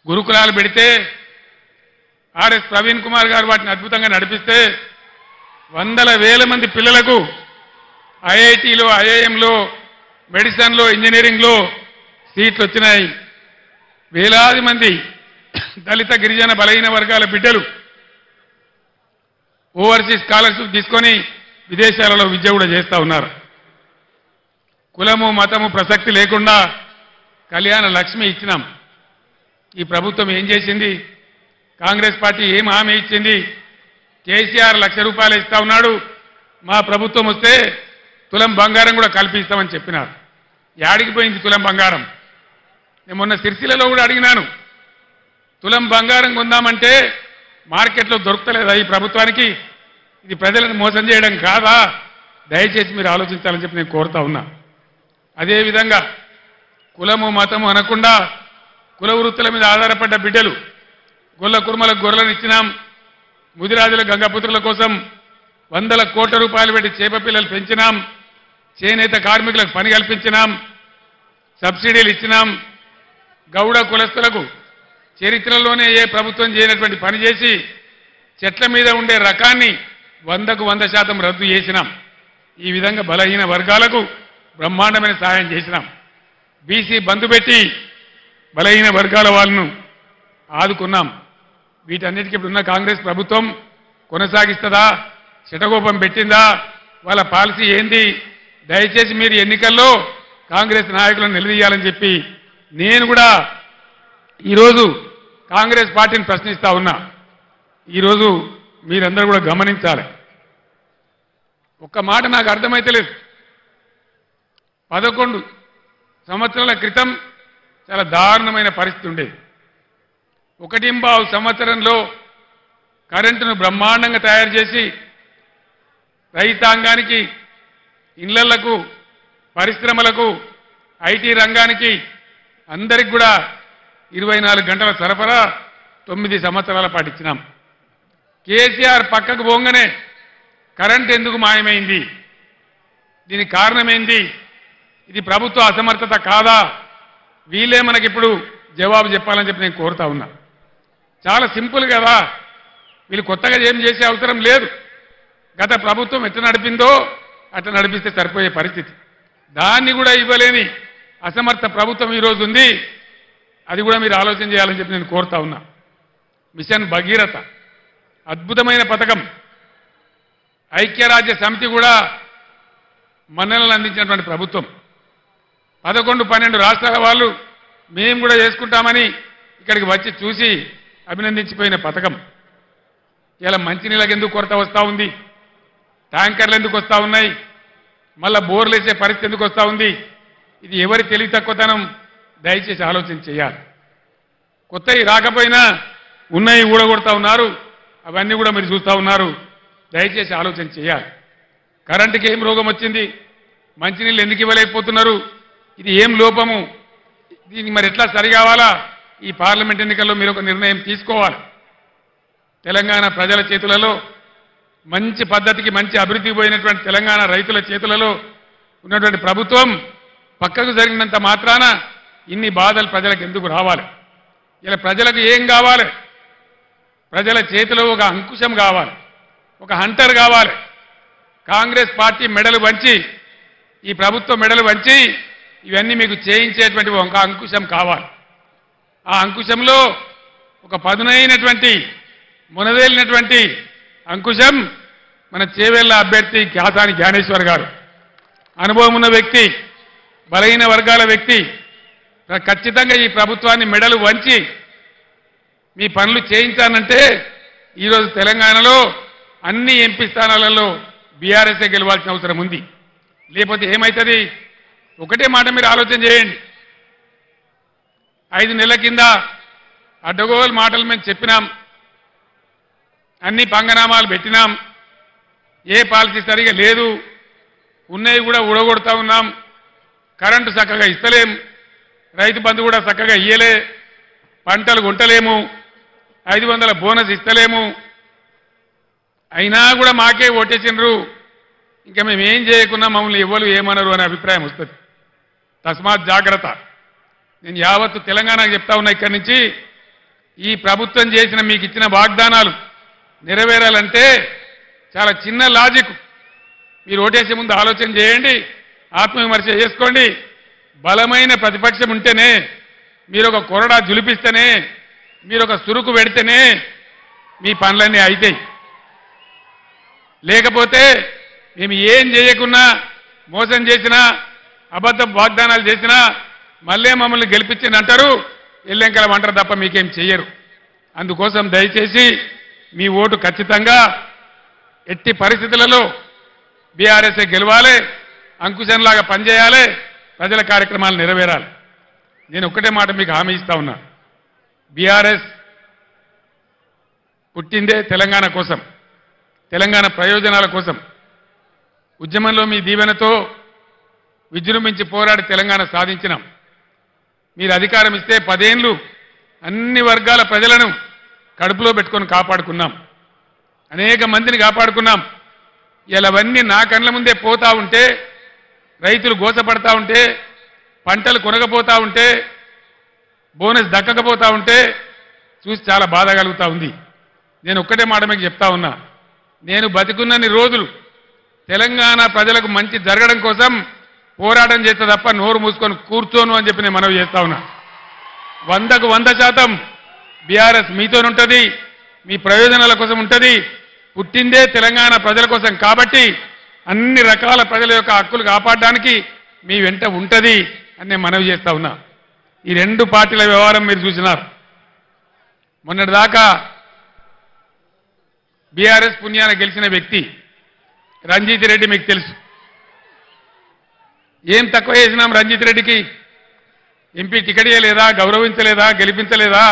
గురుకులాలు పెడితే ఆర్ఎస్ ప్రవీణ్ కుమార్ గారు వాటిని అద్భుతంగా నడిపిస్తే వందల వేల మంది పిల్లలకు ఐఐటీలో ఐఐఎంలో మెడిసిన్లో ఇంజనీరింగ్లో సీట్లు వచ్చినాయి. వేలాది మంది దళిత గిరిజన బలహీన వర్గాల బిడ్డలు ఓవర్సీస్ స్కాలర్షిప్ తీసుకొని విదేశాలలో విద్య కూడా చేస్తూ ఉన్నారు. కులము మతము ప్రసక్తి లేకుండా కళ్యాణ లక్ష్మి ఇచ్చినాం. ఈ ప్రభుత్వం ఏం చేసింది? కాంగ్రెస్ పార్టీ ఏం హామీ ఇచ్చింది? కేసీఆర్ ₹1,00,000 ఇస్తా ఉన్నాడు, మా ప్రభుత్వం వస్తే తులం బంగారం కూడా కల్పిస్తామని చెప్పినారు. యాడికి పోయింది తులం బంగారం? నేను మొన్న సిరిసిల్లలో కూడా అడిగినాను, తులం బంగారం కొందామంటే మార్కెట్లో దొరకలేదా ఈ ప్రభుత్వానికి? ఇది ప్రజలను మోసం చేయడం కాదా? దయచేసి మీరు ఆలోచించాలని చెప్పి నేను కోరుతా ఉన్నా. అదేవిధంగా కులము మతము అనకుండా కుల వృత్తుల మీద ఆధారపడ్డ బిడ్డలు గొల్ల కుర్మలకు గొర్రెలను ఇచ్చినాం. ముదిరాజుల గంగపుత్రుల కోసం వందల కోట్ల రూపాయలు పెట్టి చేప పిల్లలు పెంచినాం. చేనేత కార్మికులకు పని కల్పించినాం. సబ్సిడీలు ఇచ్చినాం. గౌడ కులస్తులకు చరిత్రలోనే ఏ ప్రభుత్వం చేయనటువంటి పని చేసి చెట్ల మీద ఉండే రకాన్ని 100కు 100% రద్దు చేసినాం. ఈ విధంగా బలహీన వర్గాలకు బ్రహ్మాండమైన సహాయం చేసినాం. బీసీ బంధు పెట్టి బలహీన వర్గాల వాళ్ళను ఆదుకున్నాం. వీటన్నిటికీ ఇప్పుడున్న కాంగ్రెస్ ప్రభుత్వం కొనసాగిస్తుందా? శటగోపం పెట్టిందా? వాళ్ళ పాలసీ ఏంది? దయచేసి మీరు ఎన్నికల్లో కాంగ్రెస్ నాయకులను నిలదీయాలని చెప్పి నేను కూడా ఈరోజు కాంగ్రెస్ పార్టీని ప్రశ్నిస్తా ఉన్నా. ఈరోజు మీరందరూ కూడా గమనించాలి. ఒక్క మాట నాకు అర్థమైతలేదు. 11 సంవత్సరాల క్రితం చాలా దారుణమైన పరిస్థితి ఉండేది. 1.5 సంవత్సరంలో కరెంటును బ్రహ్మాండంగా తయారు చేసి రైతాంగానికి, ఇళ్లకు, పరిశ్రమలకు, ఐటీ రంగానికి అందరికి కూడా 24 గంటల సరఫరా 9 సంవత్సరాల పాటు ఇచ్చినాం. కేసీఆర్ పక్కకు పోగానే కరెంట్ ఎందుకు మాయమైంది? దీనికి కారణమేంది? ఇది ప్రభుత్వ అసమర్థత కాదా? వీళ్ళే మనకిప్పుడు జవాబు చెప్పాలని చెప్పి నేను కోరుతా ఉన్నా. చాలా సింపుల్ కదా, వీళ్ళు కొత్తగా ఏం చేసే అవసరం లేదు. గత ప్రభుత్వం ఎట్లా నడిపిందో అట్లా నడిపిస్తే సరిపోయే పరిస్థితి. దాన్ని కూడా ఇవ్వలేని అసమర్థ ప్రభుత్వం ఈరోజు ఉంది. అది కూడా మీరు ఆలోచన చేయాలని చెప్పి నేను కోరుతా ఉన్నా. మిషన్ భగీరథ అద్భుతమైన పథకం. ఐక్యరాజ్య సమితి కూడా మన్ననలు అందించినటువంటి ప్రభుత్వం. 11-12 రాష్ట్రాల వాళ్ళు మేము కూడా చేసుకుంటామని ఇక్కడికి వచ్చి చూసి అభినందించిపోయిన పథకం. ఇలా మంచినీళ్ళకి ఎందుకు కొరత వస్తూ ఉంది? ట్యాంకర్లు ఎందుకు వస్తూ ఉన్నాయి? మళ్ళా బోర్లు వేసే పరిస్థితి ఎందుకు వస్తూ ఉంది? ఇది ఎవరి తెలివి తక్కువతనం? దయచేసి ఆలోచన చేయాలి. కొత్తవి రాకపోయినా ఉన్నాయి ఊడగొడతా ఉన్నారు. అవన్నీ కూడా మీరు చూస్తూ ఉన్నారు. దయచేసి ఆలోచన చేయాలి. కరెంటుకి ఏం రోగం వచ్చింది? మంచినీళ్ళు ఎందుకు ఇవ్వలేకపోతున్నారు? ఇది ఏం లోపము? దీనికి మరి ఎట్లా సరి కావాలా? ఈ పార్లమెంట్ ఎన్నికల్లో మీరు ఒక నిర్ణయం తీసుకోవాలి. తెలంగాణ ప్రజల చేతులలో మంచి పద్ధతికి మంచి అభివృద్ధికి పోయినటువంటి తెలంగాణ రైతుల చేతులలో ఉన్నటువంటి ప్రభుత్వం పక్కకు జరిగినంత మాత్రాన ఇన్ని బాధలు ప్రజలకు ఎందుకు రావాలి? ఇలా ప్రజలకు ఏం కావాలి? ప్రజల చేతిలో ఒక అంకుశం కావాలి, ఒక హంటర్ కావాలి. కాంగ్రెస్ పార్టీ మెడలు వంచి, ఈ ప్రభుత్వం మెడలు వంచి ఇవన్నీ మీకు చేయించేటువంటి ఒక అంకుశం కావాలి. ఆ అంకుశంలో ఒక పదునైనటువంటి మునదేలినటువంటి అంకుశం మన చేవెళ్ల అభ్యర్థి ఖ్యాతాని జ్ఞానేశ్వర్ గారు. అనుభవం ఉన్న వ్యక్తి, బలహీన వర్గాల వ్యక్తి. ఖచ్చితంగా ఈ ప్రభుత్వాన్ని మెడలు వంచి మీ పనులు చేయించానంటే ఈరోజు తెలంగాణలో అన్ని ఎంపీ స్థానాలలో బీఆర్ఎస్ఏ గెలవాల్సిన అవసరం ఉంది. లేకపోతే ఏమవుతుంది? ఒకటే మాట మీరు ఆలోచన చేయండి. 5 నెలల కింద అడ్డగోలు మాటలు మేము చెప్పినాం, అన్ని పంగనామాలు పెట్టినాం, ఏ పాలసీ సరిగా లేదు, ఉన్నవి కూడా ఊడగొడతా ఉన్నాం, కరెంటు చక్కగా ఇస్తలేం, రైతు బంధు కూడా చక్కగా ఇయ్యలే, పంటలు కొంటలేము, 500 బోనస్ ఇస్తలేము, అయినా కూడా మాకే ఓటేసినరు, ఇంకా మేము ఏం చేయకున్నా మమ్మల్ని ఎవరు ఏమనరు అనే అభిప్రాయం వస్తుంది. తస్మాత్ జాగ్రత్త. నేను యావత్తు తెలంగాణకు చెప్తా ఉన్నా, ఇక్కడి నుంచి ఈ ప్రభుత్వం చేసిన మీకు ఇచ్చిన వాగ్దానాలు నెరవేరాలంటే చాలా చిన్న లాజిక్. మీరు ఓటేసే ముందు ఆలోచన చేయండి, ఆత్మవిమర్శ చేసుకోండి. బలమైన ప్రతిపక్షం ఉంటేనే, మీరు ఒక కొరడా జులిపిస్తేనే, మీరు ఒక సురుకు పెడితేనే మీ పనులన్నీ అవుతాయి. లేకపోతే మేము ఏం చేయకున్నా, మోసం చేసినా, అబద్ధ వాగ్దానాలు చేసినా మళ్ళీ మమ్మల్ని గెలిపించింది అంటారు, ఎల్లెంకలం అంటారు తప్ప మీకేం చెయ్యరు. అందుకోసం దయచేసి మీ ఓటు ఖచ్చితంగా ఎట్టి పరిస్థితులలో బీఆర్ఎస్ఏ గెలవాలి, అంకుశంలాగా పనిచేయాలి, ప్రజల కార్యక్రమాలు నెరవేరాలి. నేను ఒక్కటే మాట మీకు హామీ ఇస్తా ఉన్నా, బీఆర్ఎస్ పుట్టిందే తెలంగాణ కోసం, తెలంగాణ ప్రయోజనాల కోసం. ఉద్యమంలో మీ దీవెనతో విజృంభించి పోరాడి తెలంగాణ సాధించినాం. మీరు అధికారం ఇస్తే 10 ఏళ్లు అన్ని వర్గాల ప్రజలను కడుపులో పెట్టుకొని కాపాడుకున్నాం, అనేక మందిని కాపాడుకున్నాం. ఇలా అవన్నీ నా కళ్ళ ముందే పోతా ఉంటే, రైతులు గోసపడతా ఉంటే, పంటలు కొనకపోతా ఉంటే, బోనస్ దక్కకపోతా ఉంటే చూసి చాలా బాధ కలుగుతా ఉంది. నేను ఒక్కటే మాట మీకు చెప్తా ఉన్నా, నేను బతికున్నన్ని రోజులు తెలంగాణ ప్రజలకు మంచి జరగడం కోసం పోరాటం చేస్తే తప్ప నోరు మూసుకొని కూర్చోను అని చెప్పి నేను మనవి చేస్తా ఉన్నా. 100కు 100% బీఆర్ఎస్ మీతోనుంటుంది, మీ ప్రయోజనాల కోసం ఉంటుంది. పుట్టిందే తెలంగాణ ప్రజల కోసం కాబట్టి అన్ని రకాల ప్రజల యొక్క హక్కులు కాపాడడానికి మీ వెంట ఉంటుంది అని నేను మనవి చేస్తా ఉన్నా. ఈ 2 పార్టీల వ్యవహారం మీరు చూసినారు. మొన్నటిదాకా బీఆర్ఎస్ పుణ్యాన గెలిచిన వ్యక్తి రంజిత్ రెడ్డి మీకు తెలుసు. ఏం తక్కువ చేసినాం రంజిత్ రెడ్డికి? ఎంపీ టికెట్ ఇవ్వలేదా, గౌరవించలేదా, గెలిపించలేదా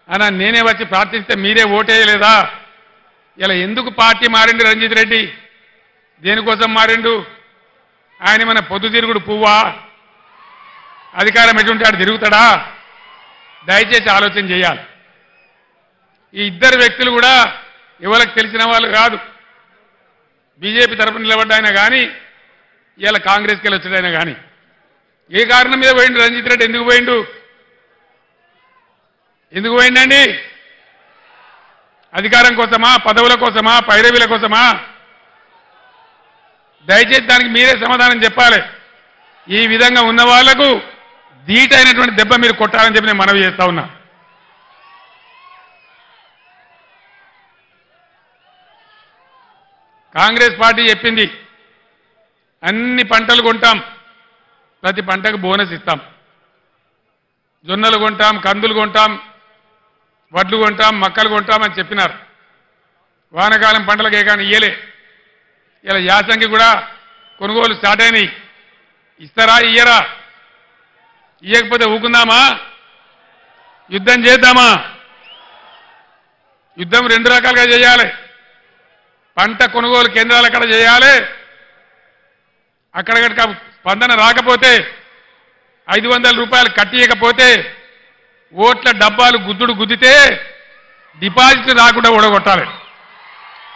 అని నేనే వచ్చి ప్రార్థిస్తే మీరే ఓటేయలేదా? ఇలా ఎందుకు పార్టీ మారిండు రంజిత్ రెడ్డి? దేనికోసం మారిండు? ఆయన మన పొద్దుతిరుగుడు పువ్వా? అధికారం ఎటుంటే ఆడు తిరుగుతాడా? దయచేసి ఆలోచన చేయాలి. ఈ ఇద్దరు వ్యక్తులు కూడా ఎవరికి తెలిసిన వాళ్ళు కాదు. బీజేపీ తరఫున నిలబడ్డాయినా కానీ, ఇలా కాంగ్రెస్కి వెళ్ళి వచ్చాడైనా కానీ, ఏ కారణం మీద పోయిండు రంజిత్ రెడ్డి? ఎందుకు పోయిండు? ఎందుకు పోయిండండి? అధికారం కోసమా, పదవుల కోసమా, పైరవీల కోసమా? దయచేసి దానికి మీరే సమాధానం చెప్పాలి. ఈ విధంగా ఉన్న వాళ్లకు ధీటైనటువంటి దెబ్బ మీరు కొట్టాలని చెప్పి నేను మనవి చేస్తా ఉన్నా. కాంగ్రెస్ పార్టీ చెప్పింది అన్ని పంటలు కొంటాం, ప్రతి పంటకు బోనస్ ఇస్తాం. జొన్నలు కొంటాం, కందులు కొంటాం, వడ్లు కొంటాం, మక్కలు కొంటాం అని చెప్పినారు. వానకాలం పంటలకు ఏ కానీ ఇయ్యలే. ఇలా యాసంగి కూడా కొనుగోలు స్టార్ట్ అయినాయి. ఇస్తారా, ఇయ్యరా? ఇయ్యకపోతే ఊకుందామా? యుద్ధం చేద్దామా? యుద్ధం 2 రకాలుగా చేయాలి. పంట కొనుగోలు కేంద్రాలు అక్కడ చేయాలి. అక్కడ స్పందన రాకపోతే, 500 రూపాయలు కట్టియకపోతే, ఓట్ల డబ్బాలు గుద్దుడు గుద్దితే డిపాజిట్ రాకుండా ఓడగొట్టాలి.